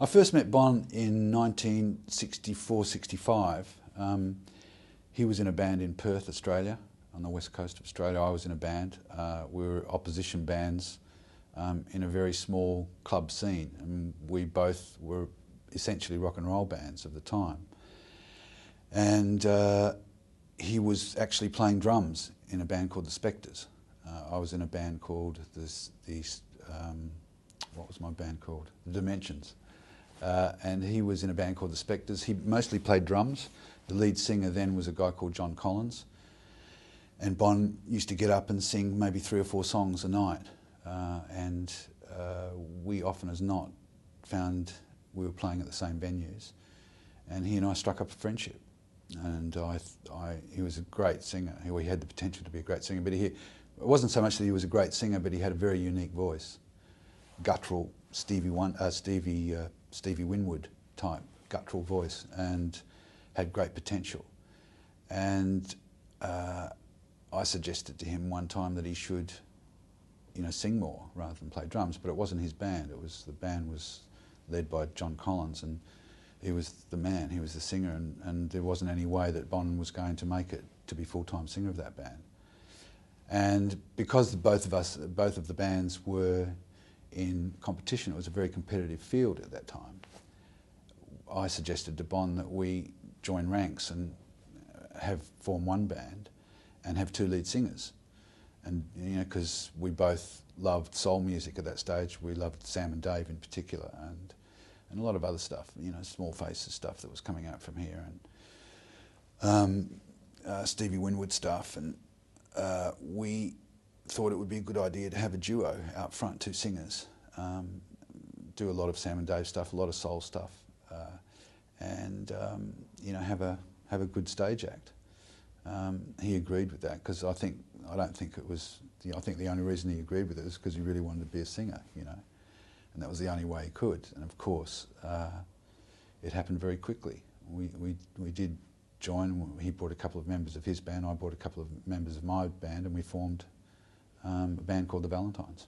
I first met Bon in 1964-65. He was in a band in Perth, Australia, on the west coast of Australia. I was in a band. We were opposition bands in a very small club scene, and we both were essentially rock and roll bands of the time. And he was actually playing drums in a band called the Spectres. I was in a band called what was my band called? The Dimensions. And he was in a band called the Spectres. He mostly played drums. The lead singer then was a guy called John Collins. And Bon used to get up and sing maybe 3 or 4 songs a night. We often as not found we were playing at the same venues. And he and I struck up a friendship. And he was a great singer. He had the potential to be a great singer, but it wasn't so much that he was a great singer, but he had a very unique voice. Guttural, Stevie Winwood type guttural voice, and had great potential. And I suggested to him one time that he should, sing more rather than play drums. But it wasn't his band. The band was led by John Collins, and he was the man. He was the singer, and there wasn't any way that Bon was going to make it to be full-time singer of that band. And because both of the bands were in competition, it was a very competitive field at that time. I suggested to Bon that we join ranks and form one band and have 2 lead singers. And because we both loved soul music at that stage, we loved Sam and Dave in particular, and a lot of other stuff, Small Faces stuff that was coming out from here, and Stevie Winwood stuff, and we thought it would be a good idea to have a duo out front, 2 singers, do a lot of Sam and Dave stuff, a lot of soul stuff, and have a good stage act. He agreed with that because I think the only reason he agreed with it is because he really wanted to be a singer, and that was the only way he could. And of course, it happened very quickly. We did join. He brought a couple of members of his band, I brought a couple of members of my band, and we formed a band called the Valentines.